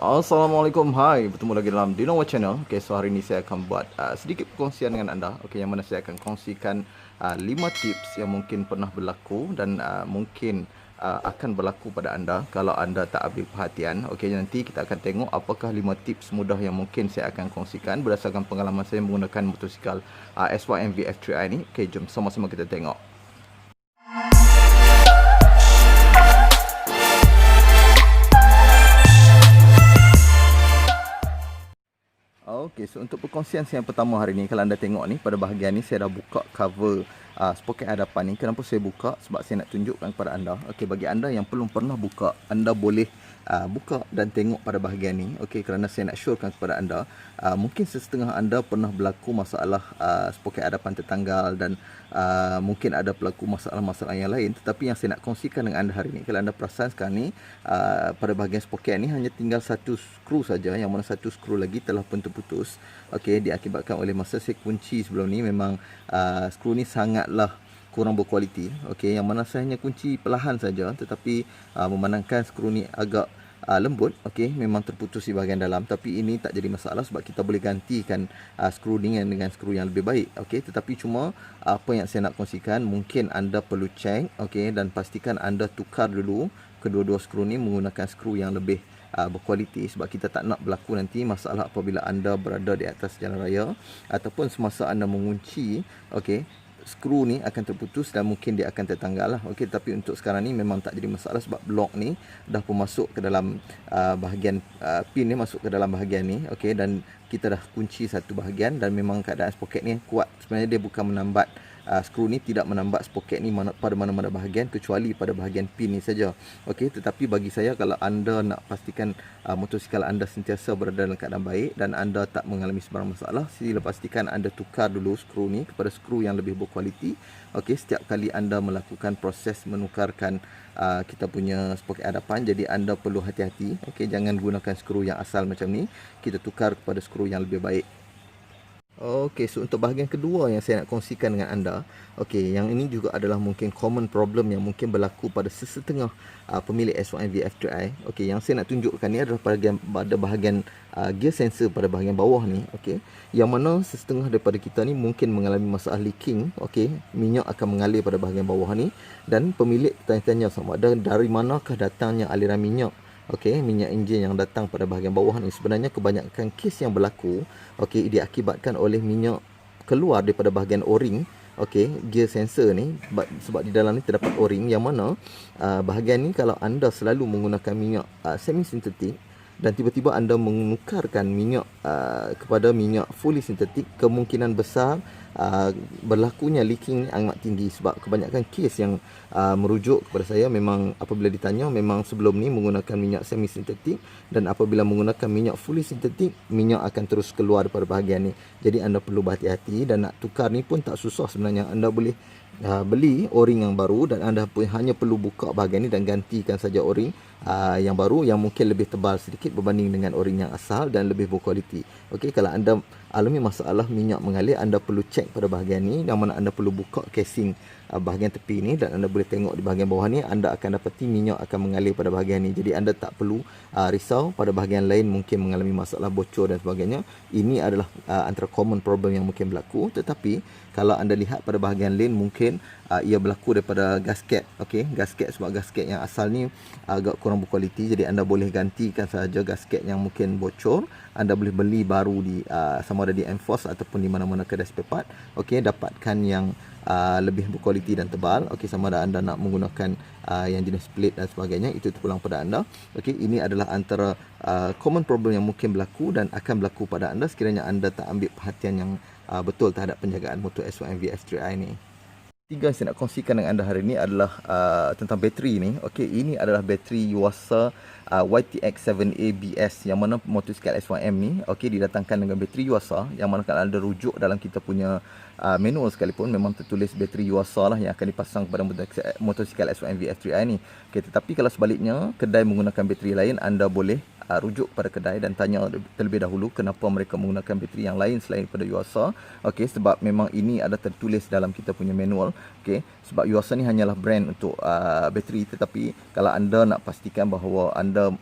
Assalamualaikum, hai, bertemu lagi dalam Dinowa Channel. Okay, so hari ini saya akan buat sedikit perkongsian dengan anda. Okay, yang mana saya akan kongsikan 5 tips yang mungkin pernah berlaku dan mungkin akan berlaku pada anda kalau anda tak ambil perhatian. Okay, nanti kita akan tengok apakah 5 tips mudah yang mungkin saya akan kongsikan berdasarkan pengalaman saya menggunakan motosikal SYMV F3i ni. Okay, jom sama-sama kita tengok. Okey, so untuk perkongsian saya yang pertama hari ni, kalau anda tengok ni, pada bahagian ni saya dah buka cover sproket hadapan ni. Kenapa saya buka? Sebab saya nak tunjukkan kepada anda. Okey, bagi anda yang belum pernah buka, anda boleh buka dan tengok pada bahagian ni. Okey, kerana saya nak syorkan kepada anda, mungkin sesetengah anda pernah berlaku masalah sproket hadapan tertanggal dan mungkin ada berlaku masalah-masalah yang lain. Tetapi yang saya nak kongsikan dengan anda hari ni, kalau anda perasan sekarang ni, pada bahagian sproket ni hanya tinggal satu skru saja, yang mana satu skru lagi telah pun terputus. Okey, diakibatkan oleh masa saya kunci sebelum ni, memang skru ni sangatlah kurang berkualiti. Okey, yang mana saya hanya kunci perlahan saja, tetapi memandangkan skru ni agak lembut, okey, memang terputus di bahagian dalam. Tapi ini tak jadi masalah sebab kita boleh gantikan skru ni dengan skru yang lebih baik. Okey, tetapi cuma apa yang saya nak kongsikan, mungkin anda perlu cek, okey, dan pastikan anda tukar dulu kedua-dua skru ni menggunakan skru yang lebih berkualiti, sebab kita tak nak berlaku nanti masalah apabila anda berada di atas jalan raya ataupun semasa anda mengunci, okey, skru ni akan terputus dan mungkin dia akan tertanggal lah. Okey, tapi untuk sekarang ni memang tak jadi masalah sebab blok ni dah pun masuk ke dalam bahagian pin ni masuk ke dalam bahagian ni. Okey, dan kita dah kunci satu bahagian dan memang keadaan sproket ni kuat. Sebenarnya dia bukan menambat skru ni, tidak menambat sproket ni pada mana-mana bahagian kecuali pada bahagian pin ni saja. Okey, tetapi bagi saya, kalau anda nak pastikan motosikal anda sentiasa berada dalam keadaan baik dan anda tak mengalami sebarang masalah, sila pastikan anda tukar dulu skru ni kepada skru yang lebih berkualiti. Okey, setiap kali anda melakukan proses menukarkan kita punya sproket hadapan, jadi anda perlu hati-hati. Okey, jangan gunakan skru yang asal macam ni, kita tukar kepada skru yang lebih baik. Okey, so untuk bahagian kedua yang saya nak kongsikan dengan anda, okey, yang ini juga adalah mungkin common problem yang mungkin berlaku pada sesetengah pemilik SYMV F3i. Okey, yang saya nak tunjukkan ni adalah pada bahagian gear sensor pada bahagian bawah ni, okey, yang mana sesetengah daripada kita ni mungkin mengalami masalah leaking. Okey, minyak akan mengalir pada bahagian bawah ni dan pemilik tanya-tanya sama ada dari manakah datangnya aliran minyak. Okey, minyak enjin yang datang pada bahagian bawah ni. Sebenarnya kebanyakan kes yang berlaku, okey, diakibatkan oleh minyak keluar daripada bahagian o-ring, okey, gear sensor ni, sebab di dalam ni terdapat o-ring, yang mana bahagian ni kalau anda selalu menggunakan minyak semi sintetik dan tiba-tiba anda menukarkan minyak kepada minyak fully sintetik, kemungkinan besar berlakunya leaking ni amat tinggi. Sebab kebanyakan kes yang merujuk kepada saya, memang apabila ditanya, memang sebelum ni menggunakan minyak semi sintetik, dan apabila menggunakan minyak fully sintetik, minyak akan terus keluar daripada bahagian ni. Jadi anda perlu berhati-hati, dan nak tukar ni pun tak susah sebenarnya. Anda boleh beli o-ring yang baru dan anda pun hanya perlu buka bahagian ni dan gantikan saja o-ring yang baru, yang mungkin lebih tebal sedikit berbanding dengan o-ring yang asal dan lebih berkualiti. Okey, kalau anda alami masalah minyak mengalir, anda perlu cek pada bahagian ni, yang mana anda perlu buka casing bahagian tepi ni, dan anda boleh tengok di bahagian bawah ni, anda akan dapati minyak akan mengalir pada bahagian ni. Jadi anda tak perlu risau pada bahagian lain mungkin mengalami masalah bocor dan sebagainya. Ini adalah antara common problem yang mungkin berlaku. Tetapi kalau anda lihat pada bahagian lain, mungkin ia berlaku daripada gasket. Okey, gasket, sebab gasket yang asal ni agak kurang berkualiti, jadi anda boleh gantikan saja gasket yang mungkin bocor. Anda boleh beli baru di sama ada di Enforce ataupun di mana-mana kedai spare part. Okey, dapatkan yang lebih berkualiti dan tebal. Okey, sama ada anda nak menggunakan yang jenis plate dan sebagainya, itu terpulang pada anda. Okey, ini adalah antara common problem yang mungkin berlaku dan akan berlaku pada anda sekiranya anda tak ambil perhatian yang betul terhadap penjagaan motor SYMV F3i ni. Tiga yang saya nak kongsikan dengan anda hari ini adalah tentang bateri ni. Okey, ini adalah bateri Yuasa YTX7ABS, yang mana motosikal SYM ni, okey, didatangkan dengan bateri Yuasa, yang mana kalau anda rujuk dalam kita punya manual sekalipun, memang tertulis bateri Yuasa lah yang akan dipasang kepada motosikal SYMV F3i ni. Okey, tetapi kalau sebaliknya, kedai menggunakan bateri lain, anda boleh rujuk pada kedai dan tanya terlebih dahulu kenapa mereka menggunakan bateri yang lain selain daripada Yuasa. Okey, sebab memang ini ada tertulis dalam kita punya manual. Okey, sebab Yuasa ni hanyalah brand untuk bateri, tetapi kalau anda nak pastikan bahawa anda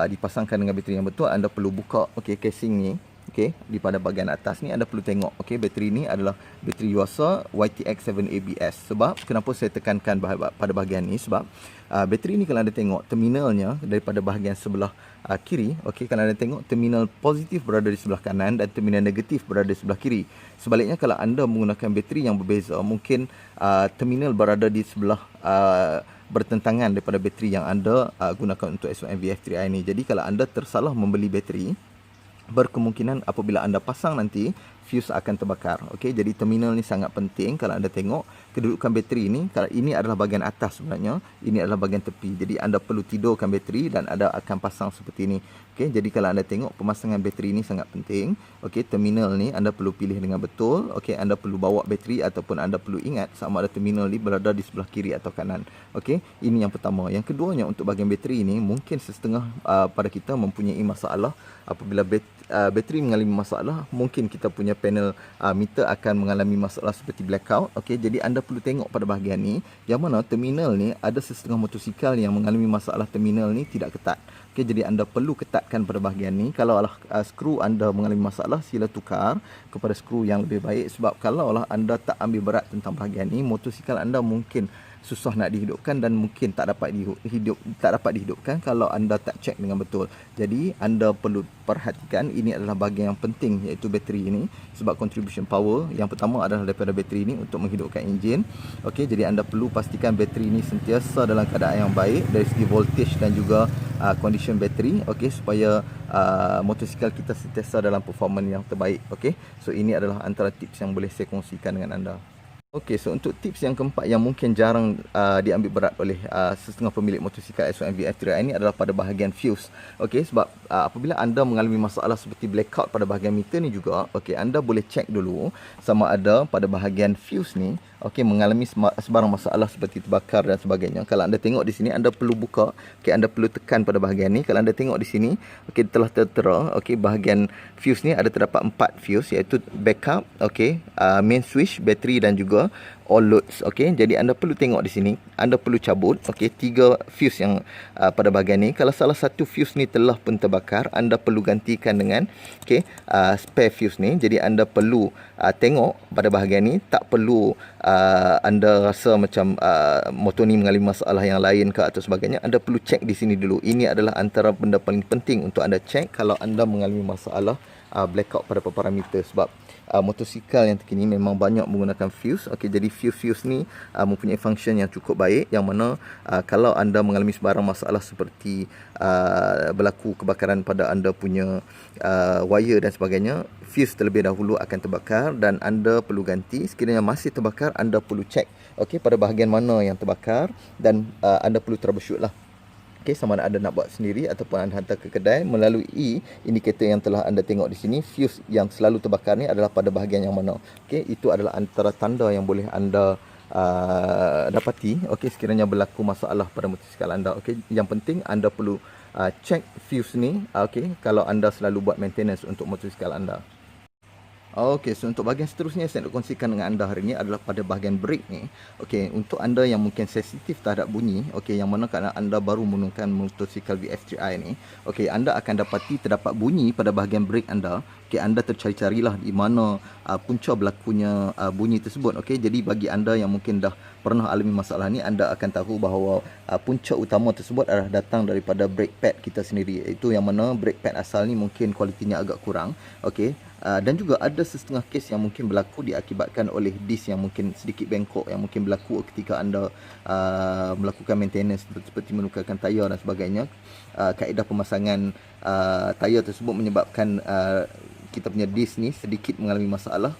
dipasangkan dengan bateri yang betul, anda perlu buka casing ni. Di pada bahagian atas ni anda perlu tengok bateri ni adalah bateri Yuasa YTX7 ABS. Sebab kenapa saya tekankan pada bahagian ni, sebab bateri ni kalau anda tengok terminalnya daripada bahagian sebelah kiri, kalau anda tengok terminal positif berada di sebelah kanan dan terminal negatif berada di sebelah kiri. Sebaliknya kalau anda menggunakan bateri yang berbeza, mungkin terminal berada di sebelah bertentangan daripada bateri yang anda gunakan untuk S1 VF3i ni. Jadi kalau anda tersalah membeli bateri, berkemungkinan apabila anda pasang nanti fuse akan terbakar. Jadi terminal ni sangat penting. Kalau anda tengok kedudukan bateri ni, kalau ini adalah bahagian atas sebenarnya, ini adalah bahagian tepi. Jadi anda perlu tidurkan bateri dan anda akan pasang seperti ini. Jadi kalau anda tengok pemasangan bateri ni sangat penting. Terminal ni anda perlu pilih dengan betul. Anda perlu bawa bateri ataupun anda perlu ingat sama ada terminal ni berada di sebelah kiri atau kanan. Ini yang pertama. Yang keduanya, untuk bahagian bateri ni mungkin setengah pada kita mempunyai masalah. Apabila bateri mengalami masalah, mungkin kita punya panel meter akan mengalami masalah seperti blackout. Jadi anda perlu tengok pada bahagian ni, yang mana terminal ni ada setengah motosikal yang mengalami masalah terminal ni tidak ketat. Jadi anda perlu ketatkan pada bahagian ni. Kalau skru anda mengalami masalah, sila tukar kepada skru yang lebih baik. Sebab kalau anda tak ambil berat tentang bahagian ni, motosikal anda mungkin susah nak dihidupkan dan mungkin tak dapat dihidupkan kalau anda tak cek dengan betul. Jadi anda perlu perhatikan, ini adalah bahagian yang penting, iaitu bateri ini. Sebab contribution power yang pertama adalah daripada bateri ini untuk menghidupkan enjin. Jadi anda perlu pastikan bateri ini sentiasa dalam keadaan yang baik dari segi voltage dan juga condition bateri, supaya motosikal kita sentiasa dalam performance yang terbaik. So ini adalah antara tips yang boleh saya kongsikan dengan anda. So untuk tips yang keempat yang mungkin jarang diambil berat oleh setengah pemilik motosikal S1 VF3i ini adalah pada bahagian fuse. Sebab apabila anda mengalami masalah seperti blackout pada bahagian meter ni juga, anda boleh cek dulu sama ada pada bahagian fuse ni mengalami sebarang masalah seperti terbakar dan sebagainya. Kalau anda tengok di sini, anda perlu buka, anda perlu tekan pada bahagian ni. Kalau anda tengok di sini, telah tertera, bahagian fuse ni ada terdapat 4 fuse, iaitu backup, main switch, bateri dan juga all loads. Jadi anda perlu tengok di sini, anda perlu cabut 3 fuse yang pada bahagian ni. Kalau salah satu fuse ni telah pun terbakar, anda perlu gantikan dengan spare fuse ni. Jadi anda perlu tengok pada bahagian ni, tak perlu anda rasa macam motor ni mengalami masalah yang lain ke atau sebagainya. Anda perlu cek di sini dulu. Ini adalah antara benda paling penting untuk anda cek kalau anda mengalami masalah blackout pada paparan meter. Sebab motosikal yang terkini memang banyak menggunakan fuse. Jadi fuse ni mempunyai function yang cukup baik, yang mana kalau anda mengalami sebarang masalah seperti berlaku kebakaran pada anda punya wire dan sebagainya, fuse terlebih dahulu akan terbakar dan anda perlu ganti. Sekiranya masih terbakar, anda perlu cek pada bahagian mana yang terbakar dan anda perlu troubleshoot lah. Sama ada anda nak buat sendiri ataupun anda hantar ke kedai melalui indikator yang telah anda tengok di sini. Fuse yang selalu terbakar ni adalah pada bahagian yang mana. Itu adalah antara tanda yang boleh anda dapati sekiranya berlaku masalah pada motosikal anda. Yang penting anda perlu cek fuse ni kalau anda selalu buat maintenance untuk motosikal anda. So untuk bahagian seterusnya saya nak kongsikan dengan anda hari ini adalah pada bahagian brake ni. Untuk anda yang mungkin sensitif terhadap bunyi, yang mana kerana anda baru menggunakan motosikal VF3i ni, anda akan dapati terdapat bunyi pada bahagian brake anda. Anda tercari-carilah di mana punca berlakunya bunyi tersebut. Jadi bagi anda yang mungkin dah pernah alami masalah ni, anda akan tahu bahawa punca utama tersebut adalah datang daripada brake pad kita sendiri. Itu yang mana brake pad asal ni mungkin kualitinya agak kurang. Dan juga ada setengah kes yang mungkin berlaku diakibatkan oleh disk yang mungkin sedikit bengkok, yang mungkin berlaku ketika anda melakukan maintenance seperti menukarkan tayar dan sebagainya. Kaedah pemasangan tayar tersebut menyebabkan kita punya disk ni sedikit mengalami masalah.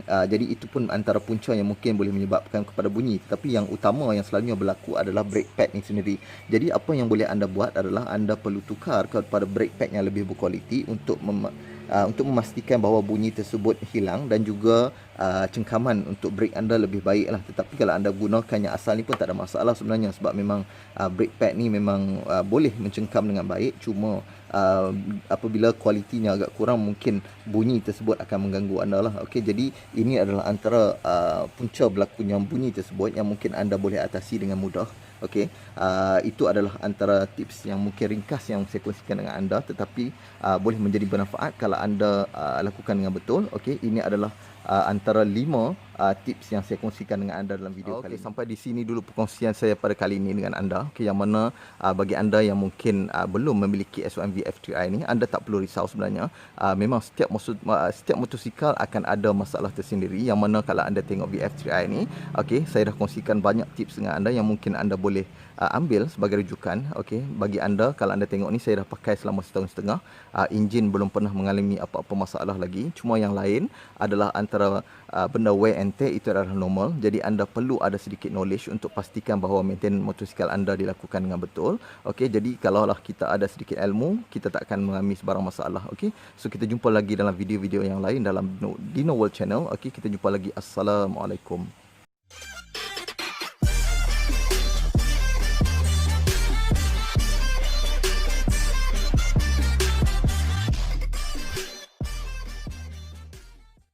Jadi itu pun antara punca yang mungkin boleh menyebabkan kepada bunyi. Tapi yang utama yang selalunya berlaku adalah brake pad ni sendiri. Jadi apa yang boleh anda buat adalah anda perlu tukar kepada brake pad yang lebih berkualiti untuk memastikan bahawa bunyi tersebut hilang dan juga cengkaman untuk brake anda lebih baik lah. Tetapi kalau anda gunakan yang asal ni pun tak ada masalah sebenarnya, sebab memang brake pad ni memang boleh mencengkam dengan baik. Cuma apabila kualitinya agak kurang, mungkin bunyi tersebut akan mengganggu anda lah. Jadi ini adalah antara punca berlakunya bunyi tersebut yang mungkin anda boleh atasi dengan mudah Okey, itu adalah antara tips yang mungkin ringkas yang saya kongsikan dengan anda, tetapi boleh menjadi bermanfaat kalau anda lakukan dengan betul. Okey, ini adalah antara 5 tips yang saya kongsikan dengan anda dalam video kali ini. Sampai di sini dulu perkongsian saya pada kali ini dengan anda. Okey, yang mana bagi anda yang mungkin belum memiliki SOMV F3i ini, anda tak perlu risau sebenarnya. Memang setiap motosikal akan ada masalah tersendiri, yang mana kalau anda tengok VF3i ini, okey, saya dah kongsikan banyak tips dengan anda yang mungkin anda boleh ambil sebagai rujukan. Okey, bagi anda, kalau anda tengok ni saya dah pakai selama 1.5 tahun. Enjin belum pernah mengalami apa-apa masalah lagi. Cuma yang lain adalah antara benda wear and tear itu adalah normal. Jadi anda perlu ada sedikit knowledge untuk pastikan bahawa maintain motosikal anda dilakukan dengan betul. Okey, jadi kalaulah kita ada sedikit ilmu, kita tak akan mengalami sebarang masalah. Okey, so kita jumpa lagi dalam video-video yang lain dalam Dino World Channel. Okey, kita jumpa lagi. Assalamualaikum.